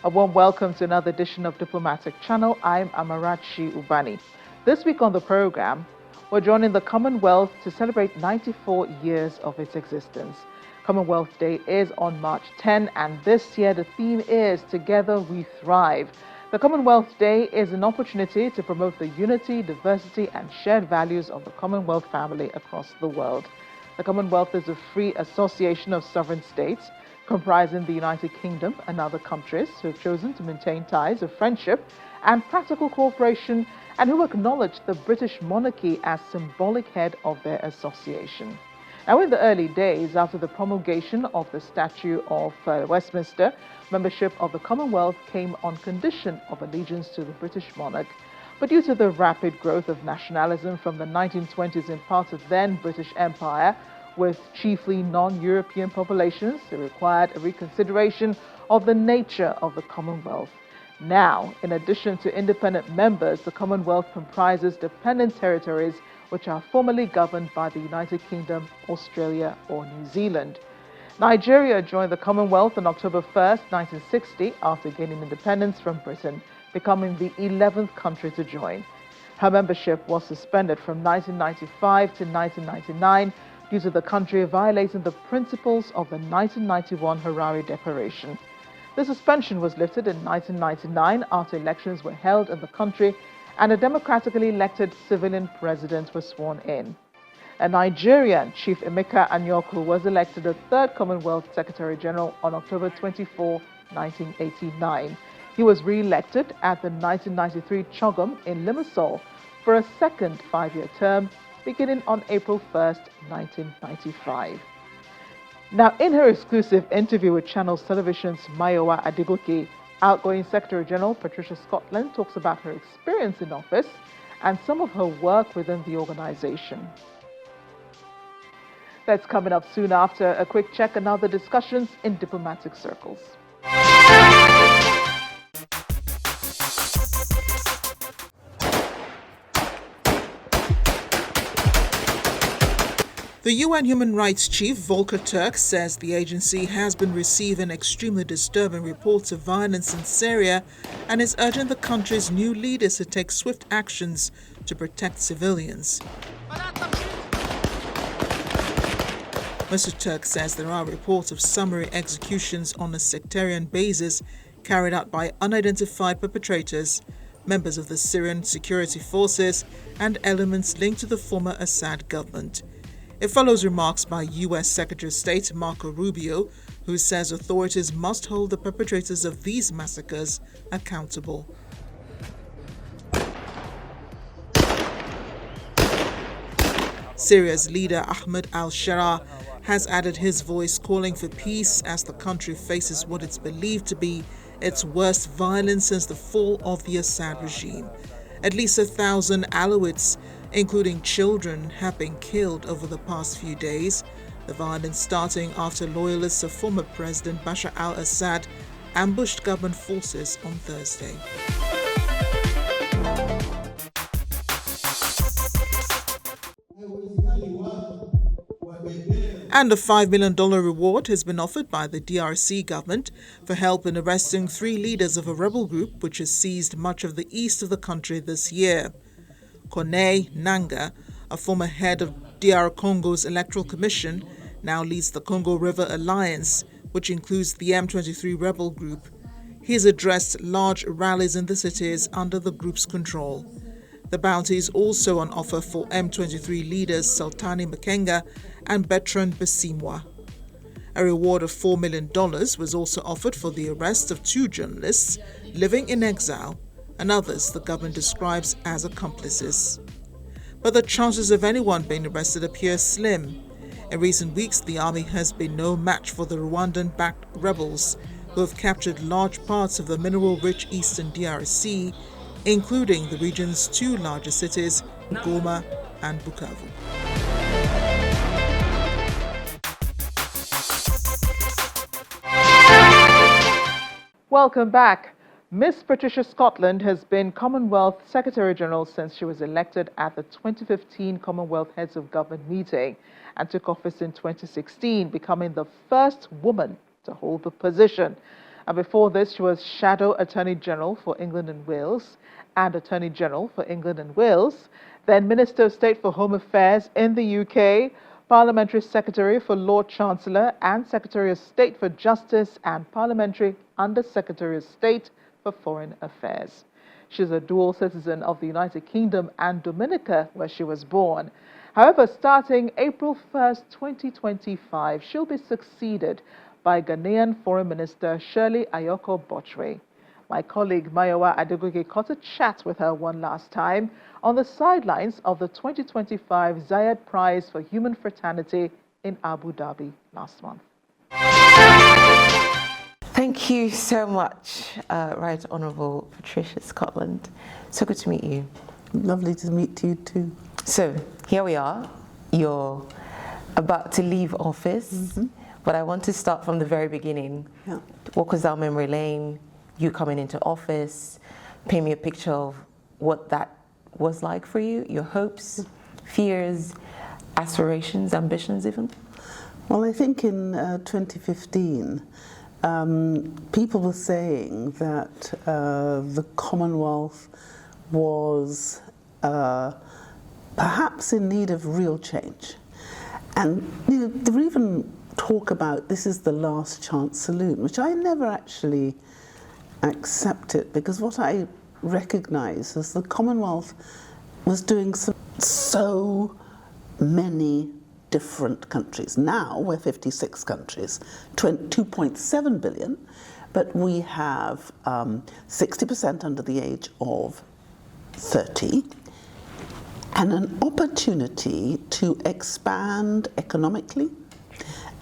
A warm welcome to another edition of Diplomatic Channel. I'm Amarachi Ubani. This week on the program, we're joining the Commonwealth to celebrate 94 years of its existence. Commonwealth Day is on March 10, and this year the theme is Together We Thrive. The Commonwealth Day is an opportunity to promote the unity, diversity, and shared values of the Commonwealth family across the world. The Commonwealth is a free association of sovereign states comprising the United Kingdom and other countries who have chosen to maintain ties of friendship and practical cooperation and who acknowledge the British monarchy as symbolic head of their association. Now, in the early days after the promulgation of the Statute of Westminster, membership of the Commonwealth came on condition of allegiance to the British monarch. But due to the rapid growth of nationalism from the 1920s in parts of then British Empire, with chiefly non-European populations, it required a reconsideration of the nature of the Commonwealth. Now, in addition to independent members, the Commonwealth comprises dependent territories which are formally governed by the United Kingdom, Australia, or New Zealand. Nigeria joined the Commonwealth on October 1st, 1960, after gaining independence from Britain, becoming the 11th country to join. Her membership was suspended from 1995 to 1999 due to the country violating the principles of the 1991 Harare Declaration. The suspension was lifted in 1999 after elections were held in the country and a democratically elected civilian president was sworn in. A Nigerian, Chief Emeka Anyaoku, was elected the third Commonwealth Secretary General on October 24, 1989. He was re-elected at the 1993 CHOGM in Limassol for a second five-year term beginning on April 1st, 1995. Now, in her exclusive interview with Channel Television's Mayowa Adegoke, outgoing Secretary General Patricia Scotland talks about her experience in office and some of her work within the organization. That's coming up soon after a quick check on other discussions in diplomatic circles. The UN Human Rights Chief, Volker Turk, says the agency has been receiving extremely disturbing reports of violence in Syria and is urging the country's new leaders to take swift actions to protect civilians. Mr. Turk says there are reports of summary executions on a sectarian basis carried out by unidentified perpetrators, members of the Syrian security forces, and elements linked to the former Assad government. It follows remarks by U.S. Secretary of State Marco Rubio, who says authorities must hold the perpetrators of these massacres accountable. Syria's leader Ahmed al-Sharaa has added his voice calling for peace as the country faces what it's believed to be its worst violence since the fall of the Assad regime. At least 1,000 Alawites, including children, have been killed over the past few days, the violence starting after loyalists of former President Bashar al-Assad ambushed government forces on Thursday. And a $5 million reward has been offered by the DRC government for help in arresting 3 leaders of a rebel group which has seized much of the east of the country this year. Corneille Nangaa, a former head of DR Congo's Electoral Commission, now leads the Congo River Alliance, which includes the M23 rebel group. He has addressed large rallies in the cities under the group's control. The bounty is also on offer for M23 leaders Sultani Makenga and Bertrand Bisimwa. A reward of $4 million was also offered for the arrest of 2 journalists living in exile and others the government describes as accomplices. But the chances of anyone being arrested appear slim. In recent weeks, the army has been no match for the Rwandan-backed rebels who have captured large parts of the mineral-rich eastern DRC, including the region's 2 largest cities, Goma and Bukavu. Welcome back. Miss Patricia Scotland has been Commonwealth Secretary General since she was elected at the 2015 Commonwealth Heads of Government meeting and took office in 2016, becoming the first woman to hold the position. And before this, she was Shadow Attorney General for England and Wales and Attorney General for England and Wales, then Minister of State for Home Affairs in the UK, Parliamentary Secretary for Lord Chancellor and Secretary of State for Justice and Parliamentary Under Secretary of State for Foreign Affairs. She's a dual citizen of the United Kingdom and Dominica, where she was born. However, starting April 1st, 2025, she'll be succeeded by Ghanaian Foreign Minister Shirley Ayoko Botchwey. My colleague Mayowa Adegoke caught a chat with her one last time on the sidelines of the 2025 Zayed Prize for Human Fraternity in Abu Dhabi last month. Thank you so much, Right Honourable Patricia Scotland. So good to meet you. Lovely to meet you too. So here we are. You're about to leave office, but I want to start from the very beginning. Yeah. Walk us down memory lane, you coming into office, paint me a picture of what that was like for you, your hopes, fears, aspirations, ambitions even. Well, I think in 2015, people were saying that the Commonwealth was perhaps in need of real change. And there were even talk about this is the last chance saloon, which I never actually accepted, because what I recognise is the Commonwealth was doing so many different countries. Now we're 56 countries, 2.7 billion, but we have 60% under the age of 30, and an opportunity to expand economically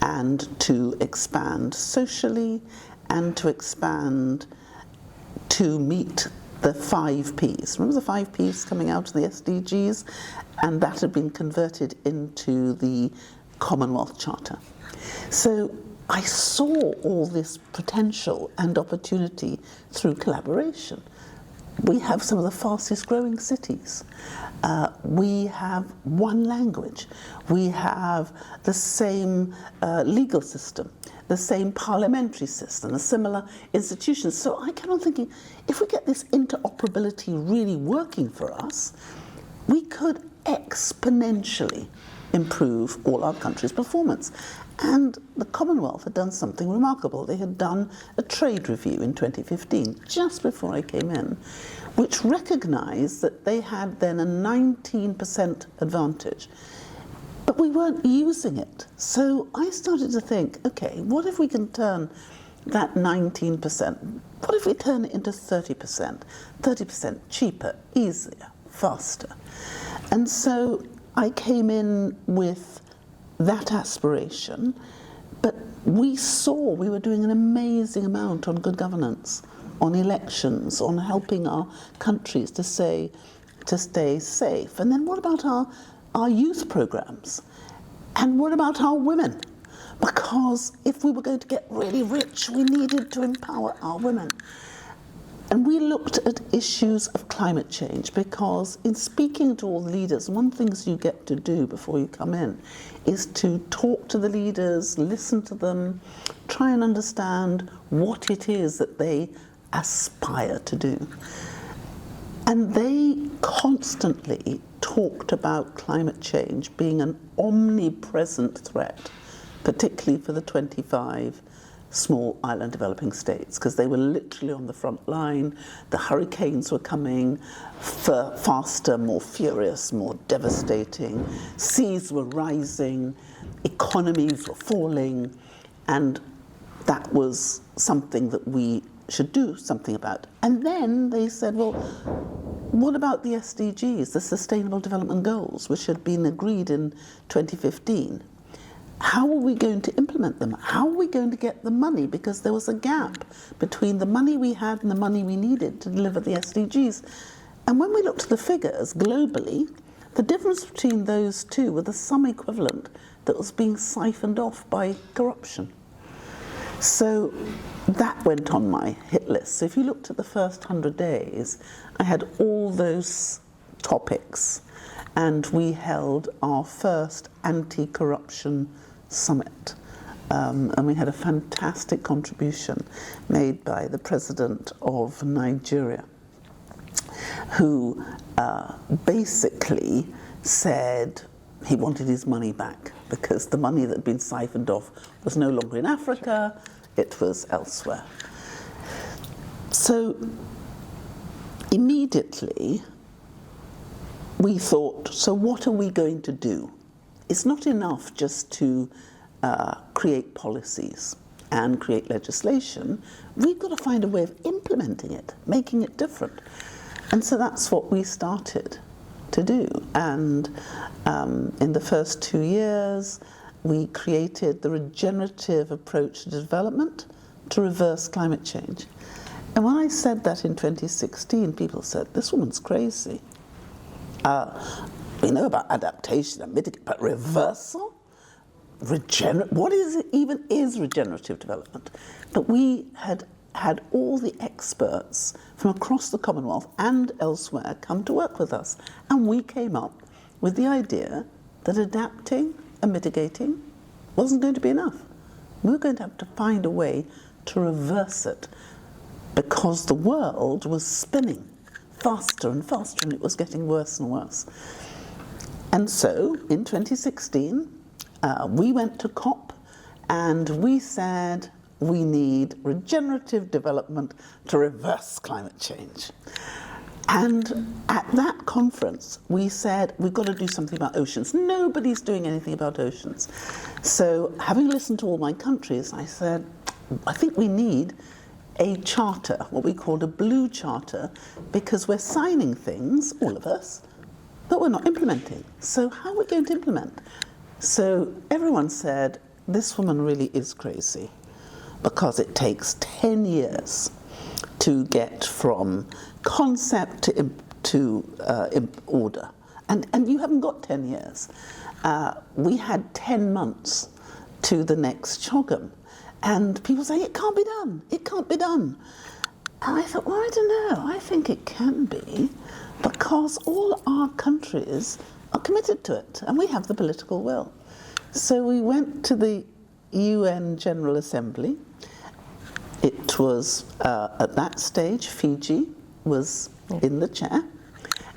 and to expand socially and to expand to meet the 5 Ps. Remember the 5 Ps coming out of the SDGs? And that had been converted into the Commonwealth Charter. So I saw all this potential and opportunity through collaboration. We have some of the fastest growing cities. We have one language. We have the same legal system, the same parliamentary system, the similar institutions. So I kept on thinking, if we get this interoperability really working for us, we could exponentially improve all our countries' performance. And the Commonwealth had done something remarkable. They had done a trade review in 2015, just before I came in, which recognised that they had then a 19% advantage. But we weren't using it. So I started to think, okay, what if we can turn that 19%, what if we turn it into 30%? 30% cheaper, easier, faster. And so I came in with that aspiration, but we saw we were doing an amazing amount on good governance, on elections, on helping our countries to stay safe. And then what about our youth programs? And what about our women? Because if we were going to get really rich, we needed to empower our women. And we looked at issues of climate change, because in speaking to all the leaders, one of the things you get to do before you come in is to talk to the leaders, listen to them, try and understand what it is that they aspire to do. And they constantly talked about climate change being an omnipresent threat, particularly for the 25 small island developing states, because they were literally on the front line. The hurricanes were coming faster, more furious, more devastating. Seas were rising, economies were falling, and that was something that we should do something about. And then they said, well, what about the SDGs, the Sustainable Development Goals, which had been agreed in 2015? How are we going to implement them? How are we going to get the money? Because there was a gap between the money we had and the money we needed to deliver the SDGs. And when we looked at the figures globally, the difference between those two were the sum equivalent that was being siphoned off by corruption. So that went on my hit list. So if you looked at the first 100 days, I had all those topics, and we held our first anti-corruption summit and we had a fantastic contribution made by the president of Nigeria, who basically said he wanted his money back because the money that had been siphoned off was no longer in Africa, it was elsewhere. So immediately we thought, so what are we going to do? It's not enough just to create policies and create legislation. We've got to find a way of implementing it, making it different. And so that's what we started to do. And in the first 2 years, we created the regenerative approach to development to reverse climate change. And when I said that in 2016, people said, this woman's crazy. We know about adaptation and mitigation, but reversal? What even is regenerative development? But we had all the experts from across the Commonwealth and elsewhere come to work with us. And we came up with the idea that adapting and mitigating wasn't going to be enough. We were going to have to find a way to reverse it because the world was spinning faster and faster and it was getting worse and worse. And so in 2016, we went to COP and we said we need regenerative development to reverse climate change. And at that conference, we said we've got to do something about oceans. Nobody's doing anything about oceans. So having listened to all my countries, I said, I think we need a charter, what we called a blue charter, because we're signing things, all of us, but we're not implementing. So how are we going to implement? So everyone said, this woman really is crazy because it takes 10 years to get from concept to order. And you haven't got 10 years. We had 10 months to the next CHOGM. And people say, it can't be done, it can't be done. And I thought, well, I don't know, I think it can be because all our countries are committed to it and we have the political will. So we went to the UN General Assembly. It was, at that stage, Fiji was in the chair,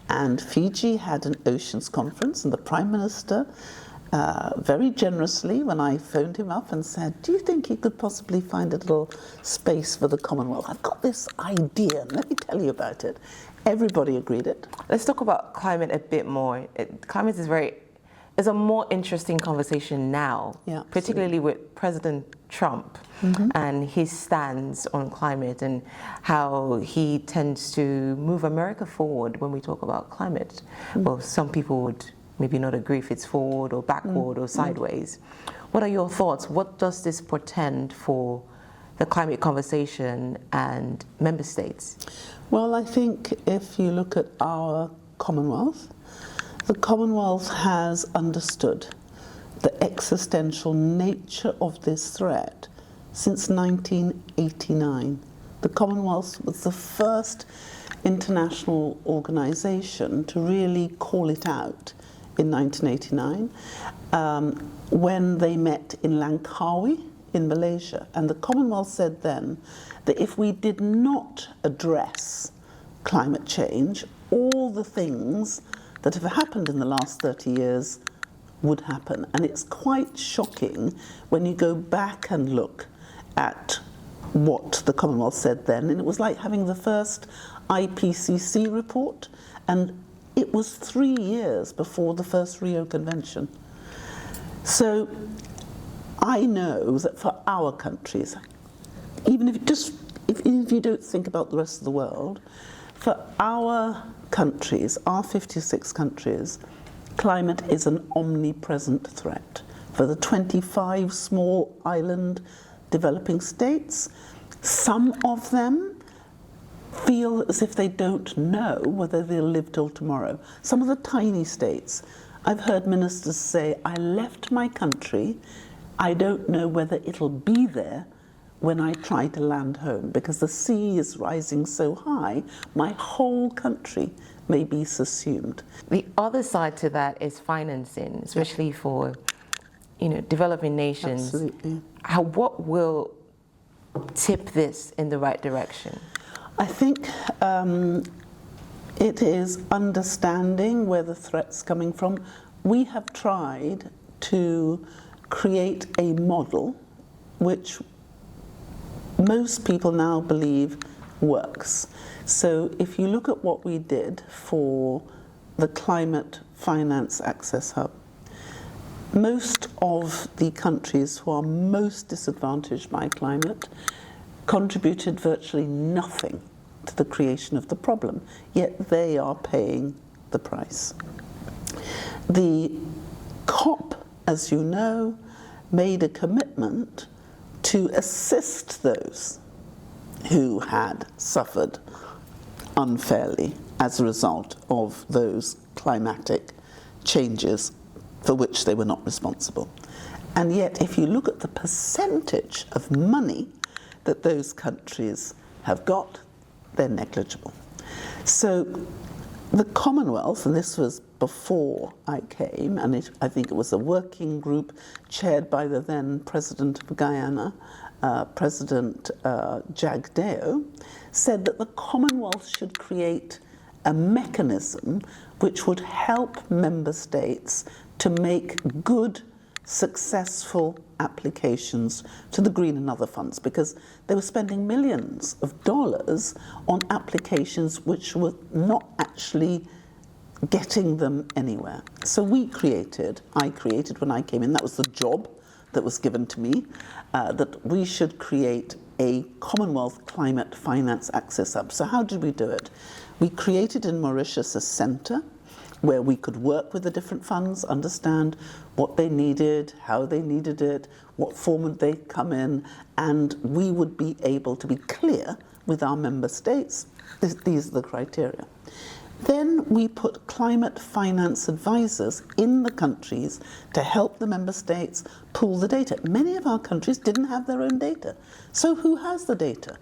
and Fiji had an oceans conference, and the Prime Minister, very generously, when I phoned him up and said, do you think he could possibly find a little space for the Commonwealth? I've got this idea, and let me tell you about it. Everybody agreed it. Let's talk about climate a bit more. Climate is a more interesting conversation now, particularly with President Trump and his stance on climate and how he tends to move America forward when we talk about climate. Well, some people would maybe not agree if it's forward or backward or sideways. What are your thoughts? What does this portend for the climate conversation and member states? Well, I think if you look at our Commonwealth, the Commonwealth has understood the existential nature of this threat since 1989. The Commonwealth was the first international organisation to really call it out in 1989 when they met in Langkawi in Malaysia. And the Commonwealth said then that if we did not address climate change, all the things that have happened in the last 30 years would happen. And it's quite shocking when you go back and look at what the Commonwealth said then. And it was like having the first IPCC report, and it was 3 years before the first Rio Convention. So I know that for our countries, even if you don't think about the rest of the world, for our countries, our 56 countries, climate is an omnipresent threat. For the 25 small island developing states, some of them feel as if they don't know whether they'll live till tomorrow. Some of the tiny states, I've heard ministers say, I left my country, I don't know whether it'll be there when I try to land home, because the sea is rising so high, my whole country may be subsumed. The other side to that is financing, especially for developing nations, Absolutely. what will tip this in the right direction? I think it is understanding where the threat's coming from. We have tried to create a model which most people now believe works. So if you look at what we did for the Climate Finance Access Hub, most of the countries who are most disadvantaged by climate contributed virtually nothing to the creation of the problem, yet they are paying the price. The COP, as you know, made a commitment to assist those who had suffered unfairly as a result of those climatic changes for which they were not responsible. And yet, if you look at the percentage of money that those countries have got, they're negligible. So the Commonwealth, and this was before I came, and I think it was a working group chaired by the then President of Guyana, President Jagdeo, said that the Commonwealth should create a mechanism which would help member states to make good, successful applications to the green and other funds, because they were spending millions of dollars on applications which were not actually getting them anywhere. So I created when I came in, that was the job that was given to me, that we should create a Commonwealth Climate Finance Access Hub. So how did we do it? We created in Mauritius a centre where we could work with the different funds, understand what they needed, how they needed it, what form would they come in, and we would be able to be clear with our member states, these are the criteria. Then we put climate finance advisors in the countries to help the member states pool the data. Many of our countries didn't have their own data. So who has the data?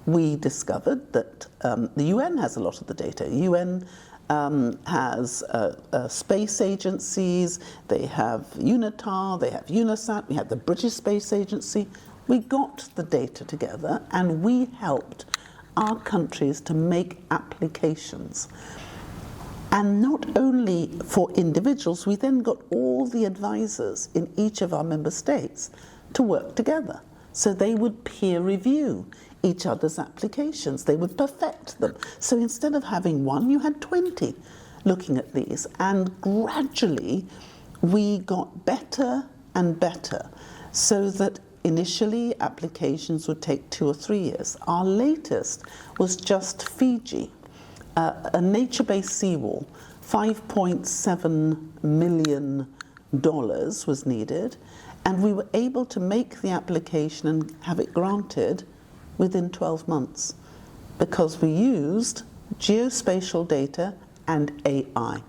We discovered that the UN has a lot of the data. UN has space agencies, they have UNITAR, they have UNISAT, we have the British Space Agency. We got the data together and we helped our countries to make applications. And not only for individuals, we then got all the advisors in each of our member states to work together. So they would peer review each other's applications. They would perfect them. So instead of having one, you had 20 looking at these. And gradually, we got better and better, so that initially applications would take 2 or 3 years. Our latest was just Fiji, a nature-based seawall. $5.7 million was needed, and we were able to make the application and have it granted within 12 months because we used geospatial data and AI.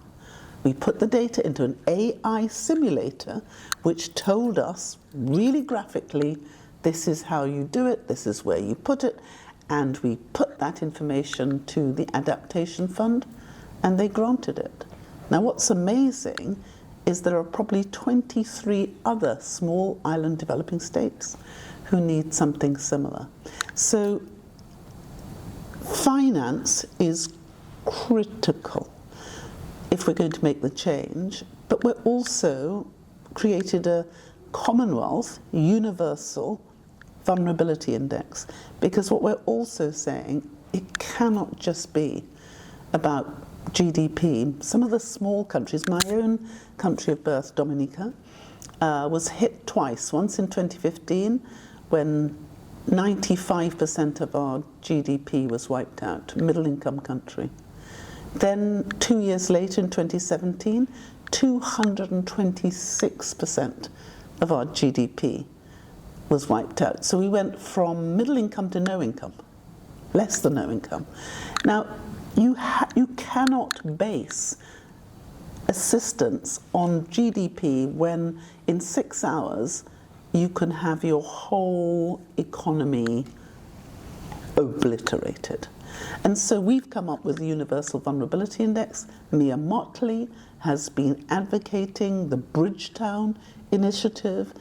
We put the data into an AI simulator which told us really graphically, this is how you do it, this is where you put it, and we put that information to the Adaptation Fund and they granted it. Now what's amazing is there are probably 23 other small island developing states who need something similar. So finance is critical if we're going to make the change, but we're also created a Commonwealth Universal Vulnerability Index, because what we're also saying, it cannot just be about GDP. Some of the small countries, my own country of birth, Dominica, was hit twice. Once in 2015, when 95% of our GDP was wiped out, middle-income country. Then 2 years later, in 2017, 226% of our GDP was wiped out. So we went from middle income to no income, less than no income. Now, you cannot base assistance on GDP when in 6 hours you can have your whole economy obliterated. And so we've come up with the Universal Vulnerability Index. Mia Motley has been advocating the Bridgetown initiative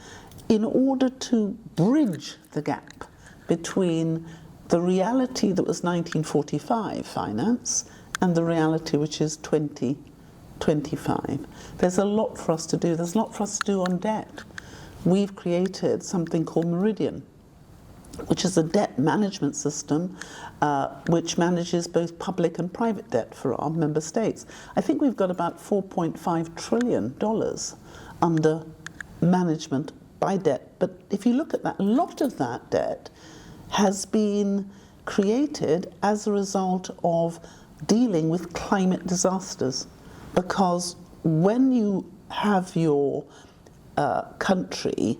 in order to bridge the gap between the reality that was 1945 finance and the reality which is 2025. There's a lot for us to do. There's a lot for us to do on debt. We've created something called Meridian, which is a debt management system which manages both public and private debt for our member states. I think we've got about $4.5 trillion under management by debt. But if you look at that, a lot of that debt has been created as a result of dealing with climate disasters. Because when you have your country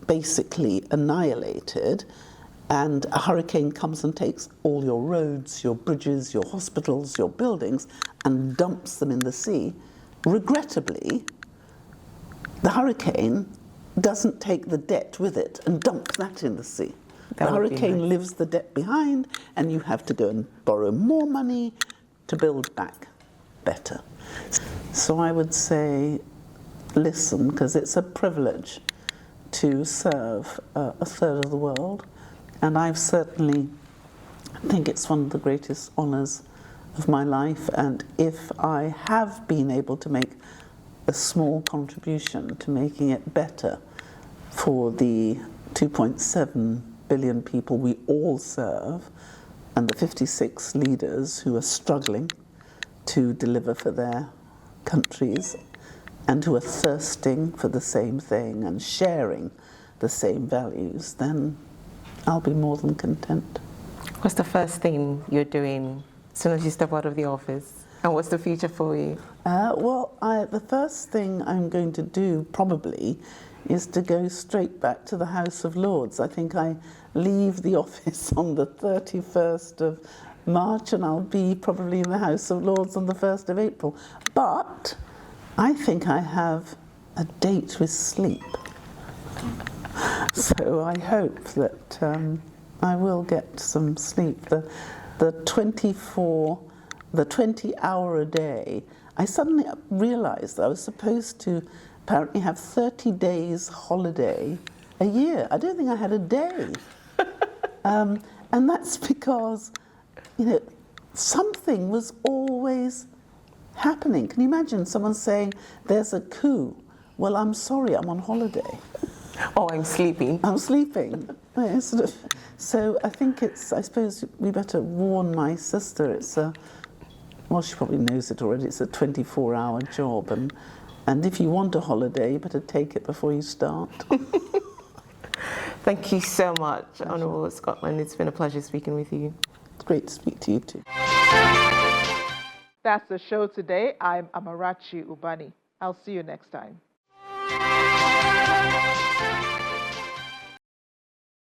basically annihilated, and a hurricane comes and takes all your roads, your bridges, your hospitals, your buildings, and dumps them in the sea, regrettably, the hurricane doesn't take the debt with it and dump that in the sea. The hurricane leaves the debt behind, and you have to go and borrow more money to build back better. So I would say, listen, because it's a privilege to serve a third of the world. And I've certainly, I think it's one of the greatest honours of my life. And if I have been able to make a small contribution to making it better for the 2.7 billion people we all serve, and the 56 leaders who are struggling to deliver for their countries, and who are thirsting for the same thing and sharing the same values, then I'll be more than content. What's the first thing you're doing as soon as you step out of the office? And what's the future for you? The first thing I'm going to do probably is to go straight back to the House of Lords. I think I leave the office on the 31st of March, and I'll be probably in the House of Lords on the 1st of April. But I think I have a date with sleep. So I hope that I will get some sleep. The 20-hour a day, I suddenly realized that I was supposed to apparently have 30 days holiday a year. I don't think I had a day. And that's because, something was always happening. Can you imagine someone saying, there's a coup? Well, I'm sorry, I'm on holiday. Oh, I'm sleeping. I'm sleeping. So I think I suppose we better warn my sister. She probably knows it already. It's a 24-hour job. And if you want a holiday, you better take it before you start. Thank you so much, Honourable Scotland. It's been a pleasure speaking with you. It's great to speak to you too. That's the show today. I'm Amarachi Ubani. I'll see you next time.